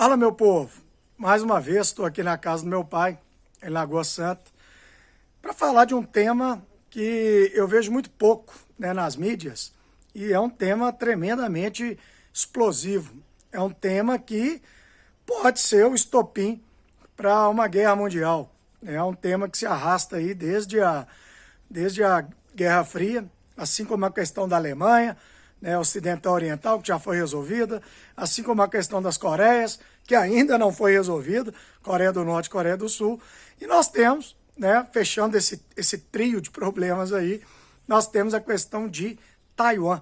Fala, meu povo. Mais uma vez estou aqui na casa do meu pai, em Lagoa Santa, para falar de um tema que eu vejo muito pouco, né, nas mídias, e é um tema tremendamente explosivo. É um tema que pode ser o estopim para uma guerra mundial. É um tema que se arrasta aí desde a Guerra Fria, assim como a questão da Alemanha, né, ocidental oriental, que já foi resolvida, assim como a questão das Coreias, que ainda não foi resolvida, Coreia do Norte e Coreia do Sul. E nós temos, né, fechando esse trio de problemas aí, nós temos a questão de Taiwan,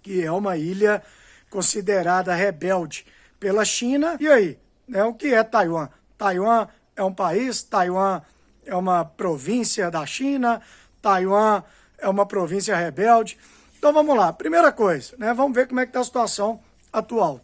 que é uma ilha considerada rebelde pela China. E aí, né, o que é Taiwan? Taiwan é um país, Taiwan é uma província da China, Taiwan é uma província rebelde. Então vamos lá, primeira coisa, né, vamos ver como é que está a situação atual.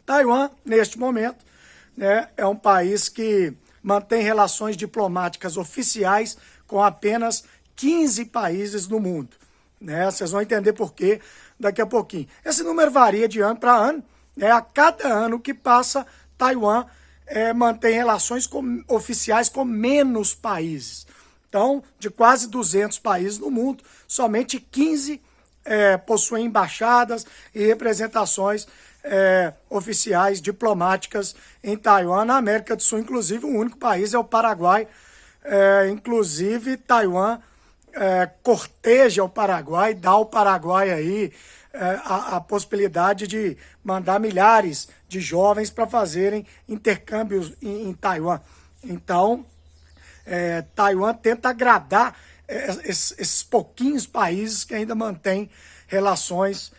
Taiwan, neste momento, né, é um país que mantém relações diplomáticas oficiais com apenas 15 países no mundo. Né? Vocês vão entender por quê daqui a pouquinho. Esse número varia de ano para ano. Né? A cada ano que passa, Taiwan mantém relações oficiais com menos países. Então, de quase 200 países no mundo, somente 15 possuem embaixadas e representações oficiais diplomáticas em Taiwan. Na América do Sul, inclusive, o único país é o Paraguai. Inclusive, Taiwan corteja o Paraguai, dá ao Paraguai aí a possibilidade de mandar milhares de jovens para fazerem intercâmbios em Taiwan. Então, Taiwan tenta agradar esses pouquinhos países que ainda mantêm relações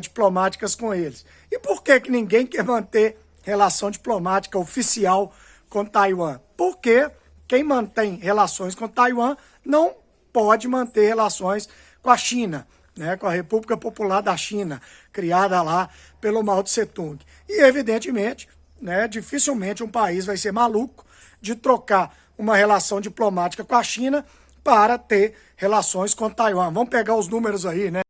diplomáticas com eles. E por que ninguém quer manter relação diplomática oficial com Taiwan? Porque quem mantém relações com Taiwan não pode manter relações com a China, né, com a República Popular da China, criada lá pelo Mao Tse Tung. E, evidentemente, né, dificilmente um país vai ser maluco de trocar uma relação diplomática com a China para ter relações com Taiwan. Vamos pegar os números aí, né?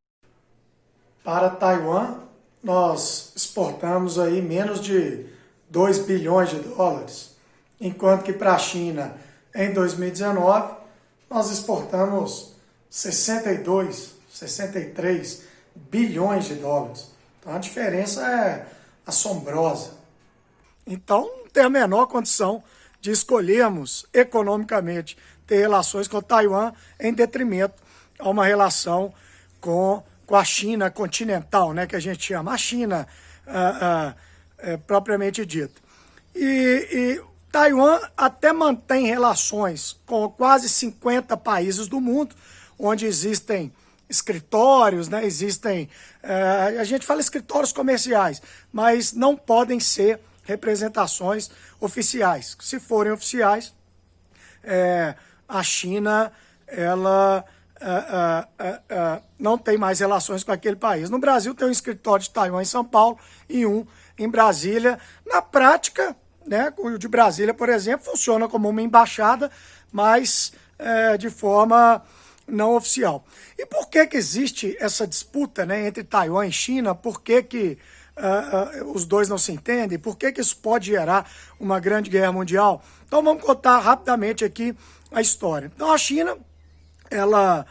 Para Taiwan, nós exportamos aí menos de 2 bilhões de dólares, enquanto que para a China, em 2019, nós exportamos 62, 63 bilhões de dólares. Então a diferença é assombrosa. Então não tem a menor condição de escolhermos economicamente ter relações com Taiwan em detrimento a uma relação com a China continental, né, que a gente chama a China propriamente dita. E Taiwan até mantém relações com quase 50 países do mundo, onde existem escritórios, né, a gente fala escritórios comerciais, mas não podem ser representações oficiais. Se forem oficiais, a China ela não tem mais relações com aquele país. No Brasil tem um escritório de Taiwan em São Paulo e um em Brasília. Na prática, né, o de Brasília, por exemplo, funciona como uma embaixada, mas de forma não oficial. E por que existe essa disputa, né, entre Taiwan e China? Por que os dois não se entendem? Por que isso pode gerar uma grande guerra mundial? Então vamos contar rapidamente aqui a história. Então a China, ela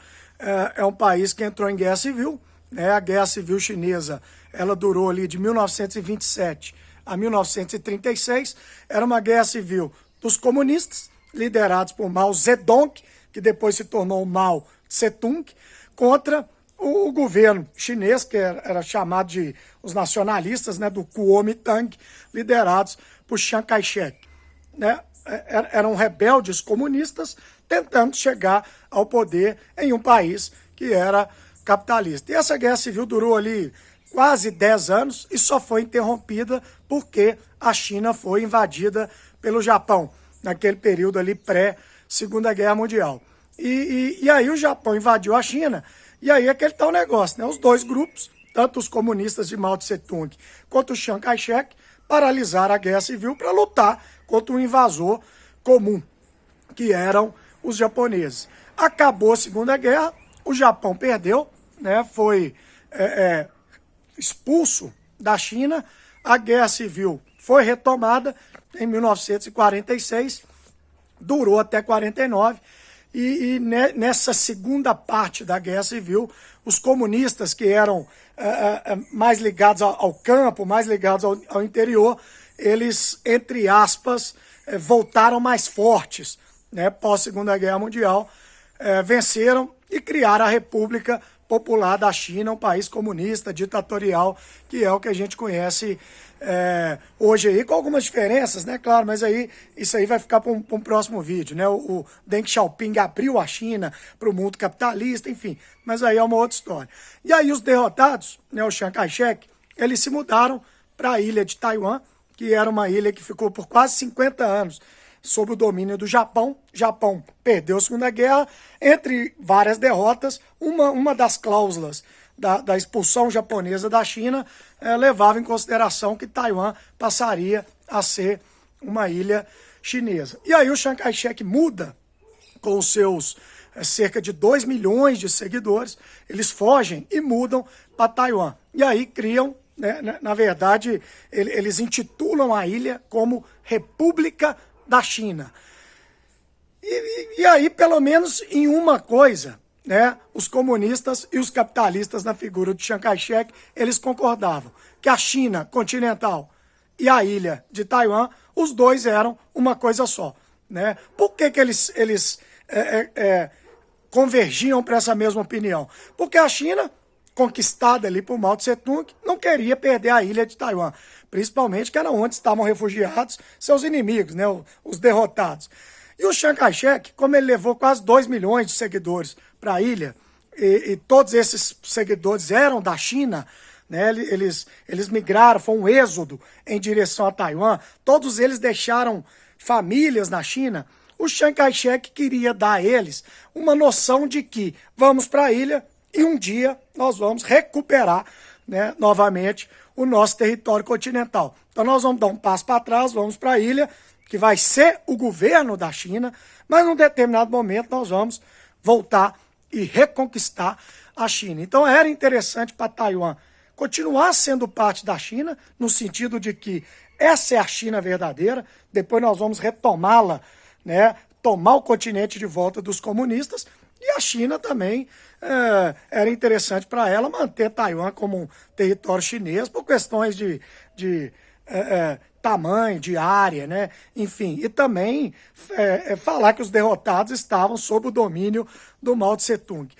é um país que entrou em guerra civil, né? A guerra civil chinesa, ela durou ali de 1927 a 1936, era uma guerra civil dos comunistas, liderados por Mao Zedong, que depois se tornou Mao Tse-tung, contra o governo chinês, que era chamado de os nacionalistas, né, do Kuomintang, liderados por Chiang Kai-shek. Né? Eram rebeldes comunistas tentando chegar ao poder em um país que era capitalista. E essa guerra civil durou ali quase 10 anos e só foi interrompida porque a China foi invadida pelo Japão, naquele período ali pré-Segunda Guerra Mundial. E aí o Japão invadiu a China, e aí é aquele tal negócio, né? Os dois grupos, tanto os comunistas de Mao Tse-tung quanto o Chiang Kai-shek, paralisaram a guerra civil para lutar contra um invasor comum, que eram os japoneses. Acabou a Segunda Guerra, o Japão perdeu, né? Foi expulso da China, a guerra civil foi retomada em 1946, durou até 49, e nessa segunda parte da Guerra Civil, os comunistas que eram mais ligados ao campo, mais ligados ao interior, eles, entre aspas, voltaram mais fortes, né, pós-Segunda Guerra Mundial, venceram e criaram a República Popular da China, um país comunista, ditatorial, que é o que a gente conhece hoje aí, com algumas diferenças, né, claro, mas aí isso aí vai ficar para um próximo vídeo, né, o Deng Xiaoping abriu a China para o mundo capitalista, enfim, mas aí é uma outra história. E aí os derrotados, né, o Chiang Kai-shek, eles se mudaram para a ilha de Taiwan, que era uma ilha que ficou por quase 50 anos sob o domínio do Japão. O Japão perdeu a Segunda Guerra, entre várias derrotas, uma das cláusulas da expulsão japonesa da China levava em consideração que Taiwan passaria a ser uma ilha chinesa. E aí o Chiang Kai-shek muda com os seus cerca de 2 milhões de seguidores, eles fogem e mudam para Taiwan. E aí criam, né, na verdade, eles intitulam a ilha como República da China. E aí, pelo menos em uma coisa, né, os comunistas e os capitalistas, na figura de Chiang Kai-shek, eles concordavam que a China continental e a ilha de Taiwan, os dois eram uma coisa só. Né? Por que eles convergiam para essa mesma opinião? Porque a China, conquistada ali por Mao Tse-tung, não queria perder a ilha de Taiwan, principalmente que era onde estavam refugiados seus inimigos, né, os derrotados. E o Chiang Kai-shek, como ele levou quase 2 milhões de seguidores para a ilha, e todos esses seguidores eram da China, né, eles migraram, foi um êxodo em direção a Taiwan, todos eles deixaram famílias na China. O Chiang Kai-shek queria dar a eles uma noção de que vamos para a ilha e um dia nós vamos recuperar, né, novamente o nosso território continental. Então nós vamos dar um passo para trás, vamos para a ilha, que vai ser o governo da China, mas num determinado momento nós vamos voltar e reconquistar a China. Então era interessante para Taiwan continuar sendo parte da China, no sentido de que essa é a China verdadeira, depois nós vamos retomá-la, né, tomar o continente de volta dos comunistas, e a China também era interessante para ela manter Taiwan como um território chinês por questões de tamanho, de área, né? Enfim, e também falar que os derrotados estavam sob o domínio do Mao Tse-tung.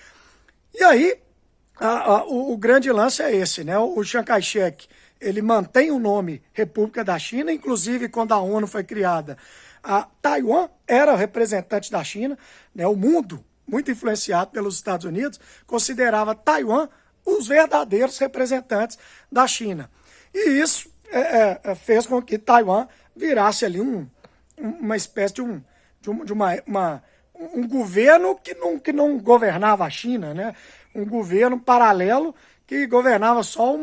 E aí, o grande lance é esse, né? O Chiang Kai-shek, ele mantém o nome República da China, inclusive quando a ONU foi criada, a Taiwan era o representante da China, né? O mundo, muito influenciado pelos Estados Unidos, considerava Taiwan os verdadeiros representantes da China. E isso fez com que Taiwan virasse ali uma espécie de um governo que não governava a China, né? Um governo paralelo que governava só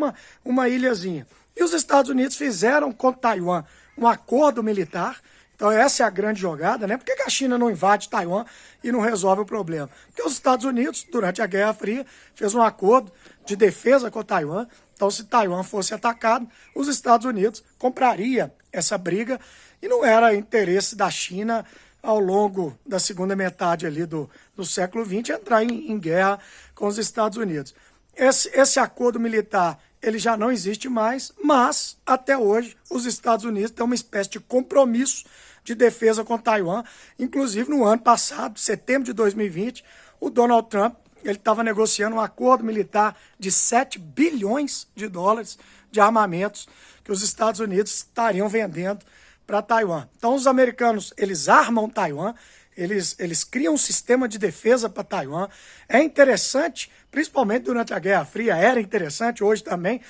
uma ilhazinha. E os Estados Unidos fizeram com Taiwan um acordo militar. Então essa é a grande jogada, né? Por que a China não invade Taiwan e não resolve o problema? Porque os Estados Unidos, durante a Guerra Fria, fez um acordo de defesa com Taiwan. Então, se Taiwan fosse atacado, os Estados Unidos compraria essa briga e não era interesse da China, ao longo da segunda metade ali do século XX, entrar em guerra com os Estados Unidos. Esse acordo militar, ele já não existe mais, mas, até hoje, os Estados Unidos têm uma espécie de compromisso de defesa com Taiwan. Inclusive, no ano passado, setembro de 2020, o Donald Trump ele estava negociando um acordo militar de 7 bilhões de dólares de armamentos que os Estados Unidos estariam vendendo para Taiwan. Então, os americanos, eles armam Taiwan, eles criam um sistema de defesa para Taiwan. É interessante, principalmente durante a Guerra Fria, era interessante hoje também,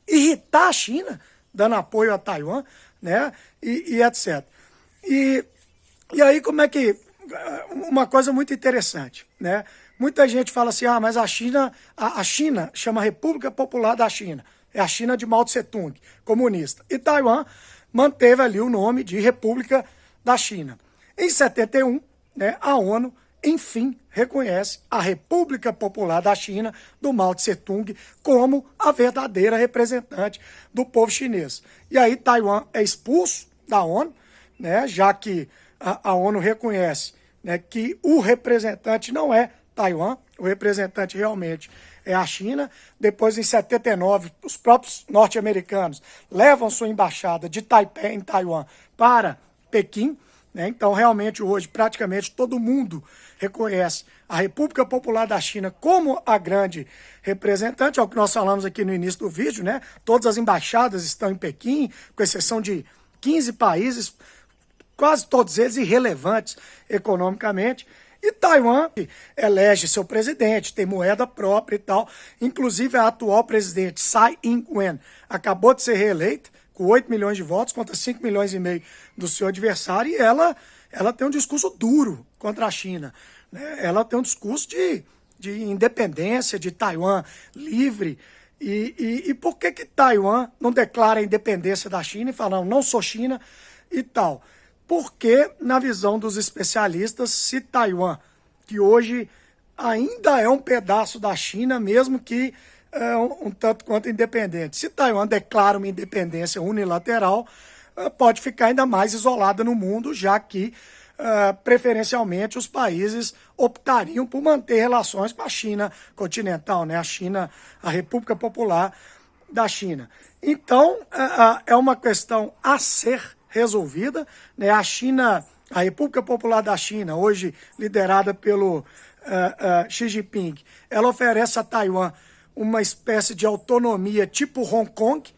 irritar a China, dando apoio a Taiwan, né, e etc. E aí, como é que... Uma coisa muito interessante, né? Muita gente fala assim, mas a China chama República Popular da China. É a China de Mao Tse-tung, comunista. E Taiwan manteve ali o nome de República da China. Em 71, né, a ONU enfim, reconhece a República Popular da China, do Mao Tse-tung, como a verdadeira representante do povo chinês. E aí Taiwan é expulso da ONU, né, já que a ONU reconhece, né, que o representante não é Taiwan, o representante realmente é a China. Depois, em 79, os próprios norte-americanos levam sua embaixada de Taipei, em Taiwan, para Pequim, né? Então, realmente, hoje, praticamente todo mundo reconhece a República Popular da China como a grande representante, é o que nós falamos aqui no início do vídeo, né? Todas as embaixadas estão em Pequim, com exceção de 15 países, quase todos eles irrelevantes economicamente. E Taiwan elege seu presidente, tem moeda própria e tal. Inclusive, a atual presidente, Tsai Ing-wen, acabou de ser reeleita, com 8 milhões de votos contra 5 milhões e meio do seu adversário, e ela tem um discurso duro contra a China, né? Ela tem um discurso de independência, de Taiwan livre. E por que Taiwan não declara a independência da China e fala, não sou China e tal? Porque, na visão dos especialistas, se Taiwan, que hoje ainda é um pedaço da China, mesmo que um tanto quanto independente, se Taiwan declara uma independência unilateral, pode ficar ainda mais isolada no mundo, já que, preferencialmente, os países optariam por manter relações com a China continental, né? A República Popular da China. Então, é uma questão a ser resolvida, né? A República Popular da China, hoje liderada pelo Xi Jinping, ela oferece a Taiwan uma espécie de autonomia tipo Hong Kong,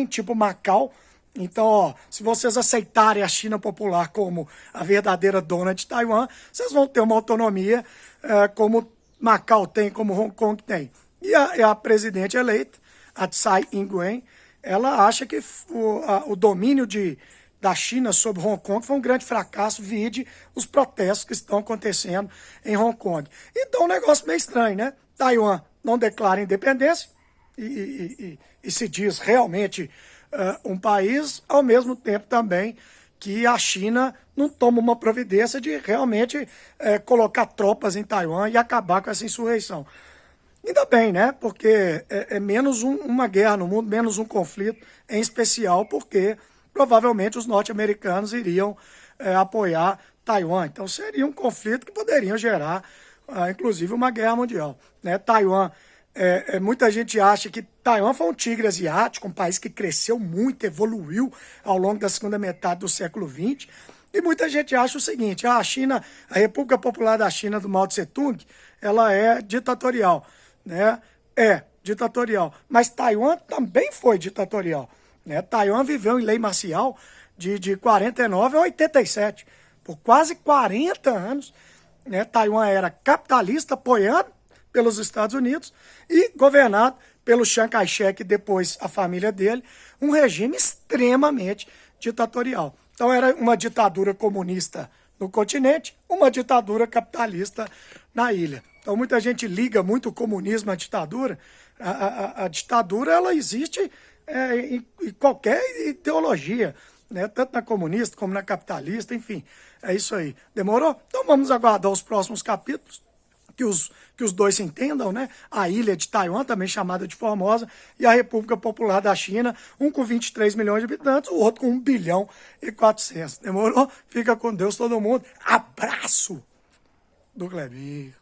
tipo Macau. Então, ó, se vocês aceitarem a China Popular como a verdadeira dona de Taiwan, vocês vão ter uma autonomia como Macau tem, como Hong Kong tem. E a presidente eleita, a Tsai Ing-wen, ela acha que o domínio da China sobre Hong Kong foi um grande fracasso, vide os protestos que estão acontecendo em Hong Kong. Então, um negócio meio estranho, né? Taiwan não declara independência e se diz realmente um país, ao mesmo tempo também que a China não toma uma providência de realmente colocar tropas em Taiwan e acabar com essa insurreição. Ainda bem, né? Porque é menos uma guerra no mundo, menos um conflito, em especial porque provavelmente os norte-americanos iriam apoiar Taiwan. Então seria um conflito que poderia gerar, inclusive, uma guerra mundial, né? Taiwan, muita gente acha que Taiwan foi um tigre asiático, um país que cresceu muito, evoluiu ao longo da segunda metade do século XX. E muita gente acha o seguinte, a República Popular da China do Mao Tse-tung, ela é ditatorial, né? É ditatorial, mas Taiwan também foi ditatorial, né? Taiwan viveu em lei marcial de 49 a 87, por quase 40 anos, né? Taiwan era capitalista, apoiado pelos Estados Unidos e governado pelo Chiang Kai-shek e depois a família dele, um regime extremamente ditatorial. Então era uma ditadura comunista no continente, uma ditadura capitalista na ilha. Então muita gente liga muito o comunismo à ditadura. A ditadura ela existe em qualquer ideologia, né? Tanto na comunista como na capitalista, enfim, é isso aí. Demorou? Então vamos aguardar os próximos capítulos, que os dois se entendam, né? A ilha de Taiwan, também chamada de Formosa, e a República Popular da China, um com 23 milhões de habitantes, o outro com 1 bilhão e 400. Demorou? Fica com Deus todo mundo. Abraço do Clebinho.